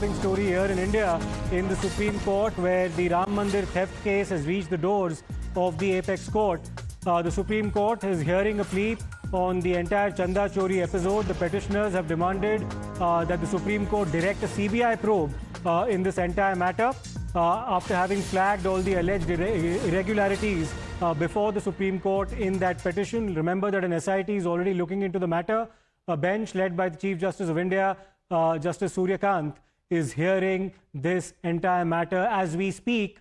jaw-dropping story here in India in the Supreme Court, where the Ram Mandir theft case has reached the doors of the apex court. The Supreme Court is hearing a plea on the entire Chanda Chori episode. The petitioners have demanded that the Supreme Court direct a CBI probe in this entire matter after having flagged all the alleged irregularities before the Supreme Court in that petition. Remember that an SIT is already looking into the matter. A bench led by the Chief Justice of India, Justice Surya Kant, is hearing this entire matter as we speak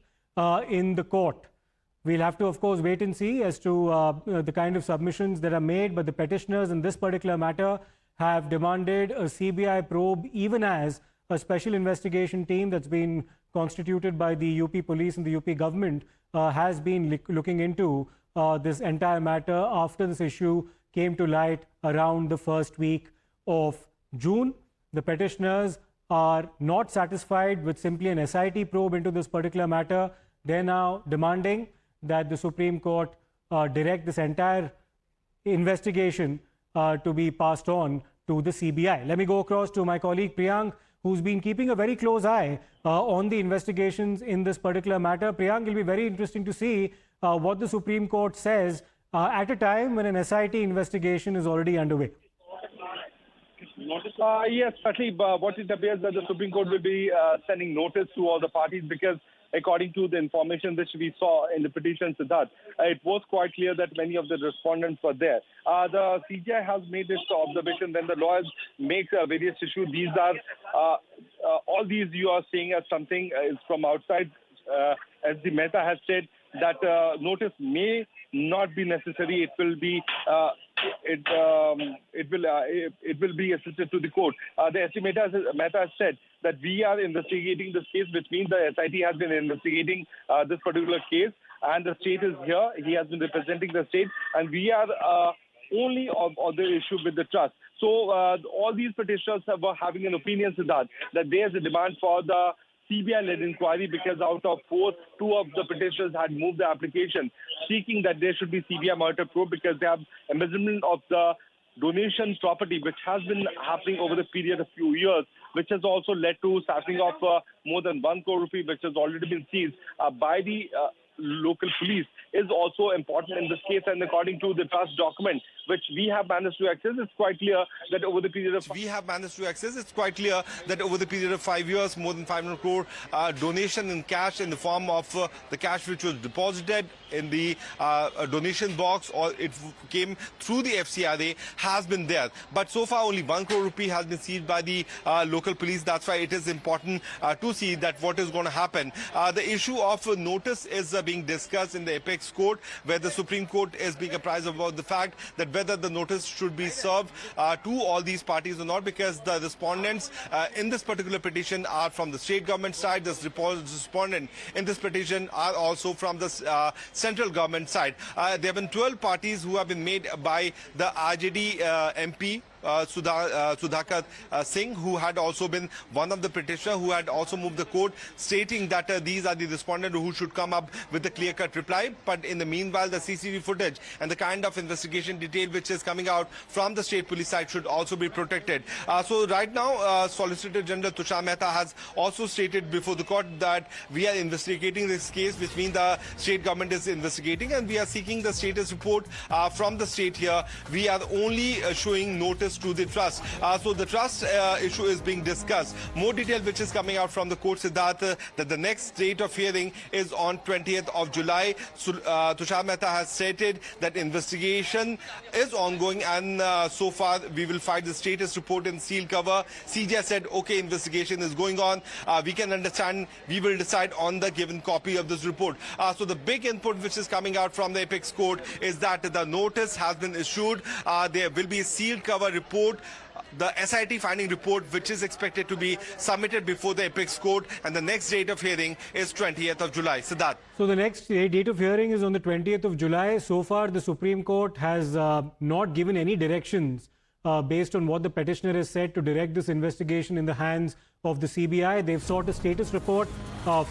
in the court. We'll have to, of course, wait and see as to the kind of submissions that are made, but the petitioners in this particular matter have demanded a CBI probe, even as a special investigation team that's been constituted by the UP police and the UP government has been looking into this entire matter after this issue came to light around the first week of June. The petitioners are not satisfied with simply an SIT probe into this particular matter. They're now demanding that the Supreme Court direct this entire investigation to be passed on to the CBI. Let me go across to my colleague Priyank, who's been keeping a very close eye on the investigations in this particular matter. Priyank, it'll be very interesting to see what the Supreme Court says at a time when an SIT investigation is already underway. Yes, certainly. What it appears that the Supreme Court will be sending notice to all the parties, because according to the information which we saw in the petition, Siddharth, it was quite clear that many of the respondents were there. The CJI has made this observation when the lawyers make various issues. These are, all these you are saying as something is from outside. As the Mehta has said, that notice may not be necessary. It will be it will be assisted to the court. The estimator Mehta has said that we are investigating this case, which means the SIT has been investigating this particular case, and the state is here. He has been representing the state, and we are only on the issue with the trust. So all these petitioners were having an opinion, Siddharth, that there is a demand for the CBI-led inquiry, because out of four, two of the petitioners had moved the application seeking that there should be CBI monitor probe, because they have embezzlement of the donation property, which has been happening over the period of few years, which has also led to siphoning of more than 1 crore rupee, which has already been seized by the local police, is also important in this case. And according to the trust document, which we have managed to access, it's quite clear that over the period of 5 years, more than 500 crore donation in cash in the form of the cash which was deposited in the donation box, or it came through the FCRA, has been there. But so far only 1 crore rupee has been seized by the local police. That's why it is important to see that what is going to happen. The issue of notice is being discussed in the apex court, where the Supreme Court is being apprised about the fact that whether the notice should be served to all these parties or not, because the respondents in this particular petition are from the state government side. The respondent in this petition are also from the central government side. There have been 12 parties who have been made by the RJD MP, Sudhakar Singh, who had also been one of the petitioners, who had also moved the court, stating that these are the respondents who should come up with a clear-cut reply. But in the meanwhile, the CCTV footage and the kind of investigation detail which is coming out from the state police side should also be protected. So right now, Solicitor General Tushar Mehta has also stated before the court that we are investigating this case, which means the state government is investigating, and we are seeking the status report from the state here. We are only showing notice to the trust. So the trust issue is being discussed. More detail which is coming out from the court, Siddharth, that the next date of hearing is on 20th of July. Tushar Mehta has stated that investigation is ongoing, and so far we will find the status report in seal cover. CJI said, okay, investigation is going on. We can understand, we will decide on the given copy of this report. So the big input which is coming out from the apex court is that the notice has been issued. There will be a sealed cover report, the SIT finding report, which is expected to be submitted before the apex court, and the next date of hearing is 20th of July. Siddharth. So the next date of hearing is on the 20th of July. So far, the Supreme Court has not given any directions based on what the petitioner has said to direct this investigation in the hands of the CBI. They've sought a status report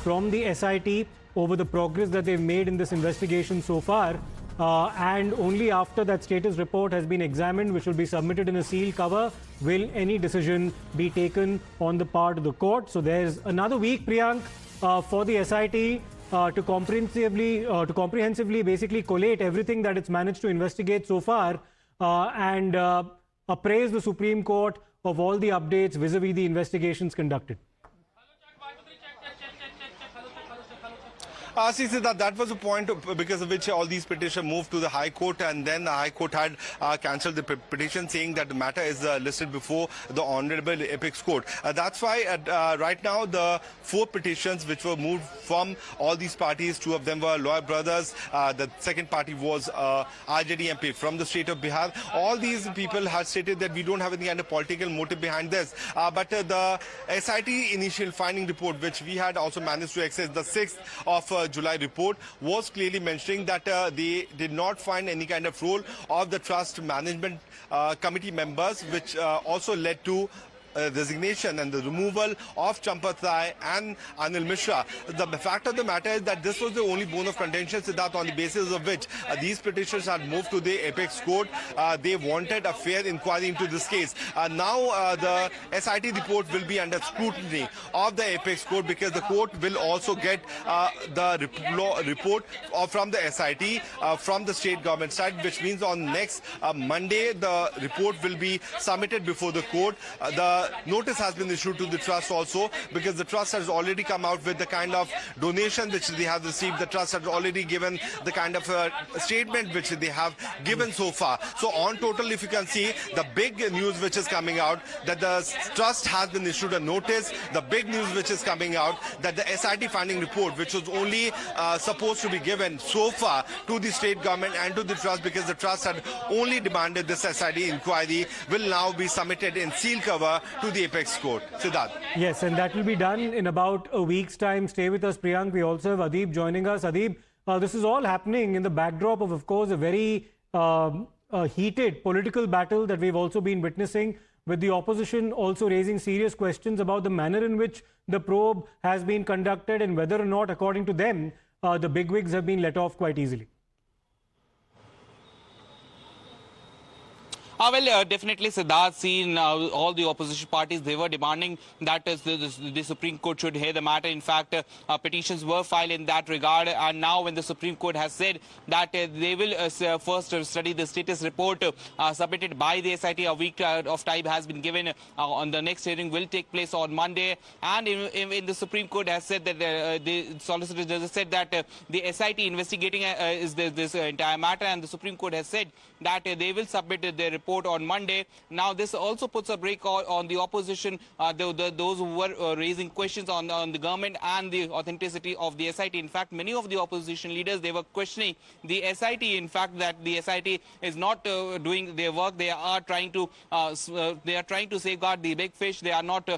from the SIT over the progress that they've made in this investigation so far. and only after that status report has been examined, which will be submitted in a sealed cover, will any decision be taken on the part of the court. So there's another week, Priyank, for the SIT to comprehensively basically collate everything that it's managed to investigate so far and appraise the Supreme Court of all the updates vis-a-vis the investigations conducted. See, that was a point because of which all these petitions moved to the High Court, and then the High Court had cancelled the petition, saying that the matter is listed before the Honorable Apex Court. That's why right now the 4 petitions which were moved from all these parties, 2 of them were lawyer brothers, the second party was RJD MP from the state of Bihar. All these people have stated that we don't have any kind of political motive behind this. But the SIT initial finding report, which we had also managed to access, the 6th of July report, was clearly mentioning that they did not find any kind of role of the trust management committee members, which also led to resignation and the removal of Champat Rai and Anil Mishra. The fact of the matter is that this was the only bone of contention, Siddharth, on the basis of which these petitions had moved to the Apex Court. They wanted a fair inquiry into this case. Now the SIT report will be under scrutiny of the Apex Court, because the court will also get the report from the SIT from the state government side, which means on next Monday the report will be submitted before the court. The notice has been issued to the trust also, because the trust has already come out with the kind of donation which they have received. The trust has already given the kind of statement which they have given so far. So on total, if you can see, the big news which is coming out, that the trust has been issued a notice. The big news which is coming out, that the SIT finding report, which was only supposed to be given so far to the state government and to the trust, because the trust had only demanded this SIT inquiry, will now be submitted in sealed cover to the Apex Court. Siddharth. Yes, and that will be done in about a week's time. Stay with us, Priyank. We also have Adeep joining us. Adeep, this is all happening in the backdrop of course, a very heated political battle that we've also been witnessing, with the opposition also raising serious questions about the manner in which the probe has been conducted and whether or not, according to them, the bigwigs have been let off quite easily. Definitely, Siddharth, seen all the opposition parties, they were demanding that the Supreme Court should hear the matter. In fact, petitions were filed in that regard. And now when the Supreme Court has said that they will first study the status report submitted by the SIT, a week of time has been given. On the next hearing will take place on Monday. And in the Supreme Court has said that the Solicitor General said that the SIT investigating is this entire matter. And the Supreme Court has said that they will submit their report on Monday. Now, this also puts a brake on the opposition, those who were raising questions on the government and the authenticity of the SIT. In fact, many of the opposition leaders, they were questioning the SIT. In fact, that the SIT is not doing their work. They are trying to safeguard the big fish. They are not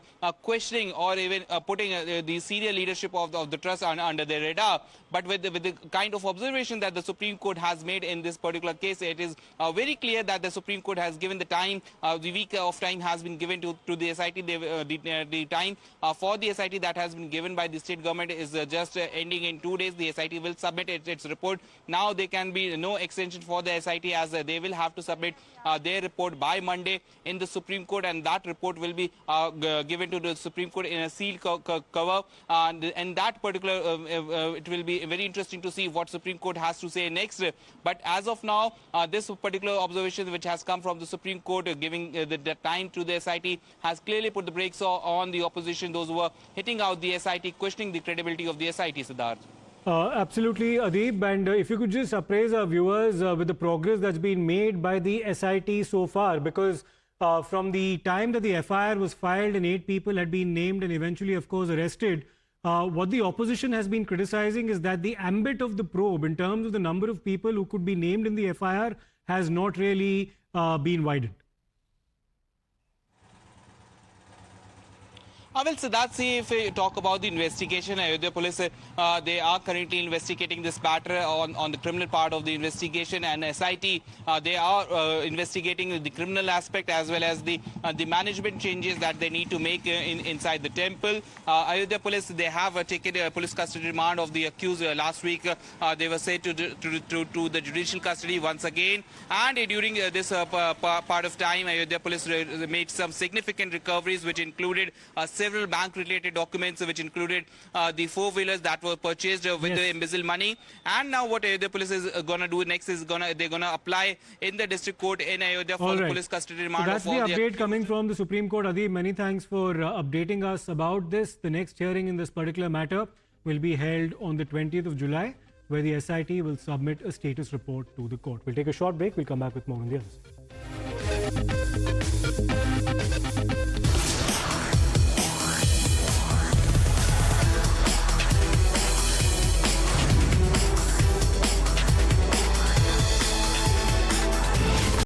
questioning or even putting the senior leadership of the trust under their radar. But with the kind of observation that the Supreme Court has made in this particular case, it is very clear that the Supreme Court has given the time, the week of time has been given to the SIT. The time for the SIT that has been given by the state government is just ending in 2 days. The SIT will submit its report. Now there can be no extension for the SIT, as they will have to submit their report by Monday in the Supreme Court, and that report will be given to the Supreme Court in a sealed cover. And that particular, it will be very interesting to see what Supreme Court has to say next. But as of now, this particular observation which has come from the Supreme Court giving the time to the SIT has clearly put the brakes on the opposition, those who are hitting out the SIT, questioning the credibility of the SIT, Siddharth. Absolutely, Adeep. And if you could just appraise our viewers with the progress that's been made by the SIT so far, because from the time that the FIR was filed and 8 people had been named and eventually, of course, arrested, what the opposition has been criticizing is that the ambit of the probe, in terms of the number of people who could be named in the FIR, has not really been widened. Well, so that's if we talk about the investigation, Ayodhya police, they are currently investigating this matter on the criminal part of the investigation, and SIT, they are investigating the criminal aspect as well as the management changes that they need to make inside the temple. Ayodhya police, they have taken a police custody remand of the accused last week. They were sent to the judicial custody once again, and during this part of time, Ayodhya police made some significant recoveries, which included several bank-related documents, which included the four-wheelers that were purchased with the embezzled money. And now what Ayodhya police is going to do next is they're going to apply in the district court in Ayodhya for the police custody remand. So that's the update coming from the Supreme Court. Adi, many thanks for updating us about this. The next hearing in this particular matter will be held on the 20th of July, where the SIT will submit a status report to the court. We'll take a short break. We'll come back with more on the others.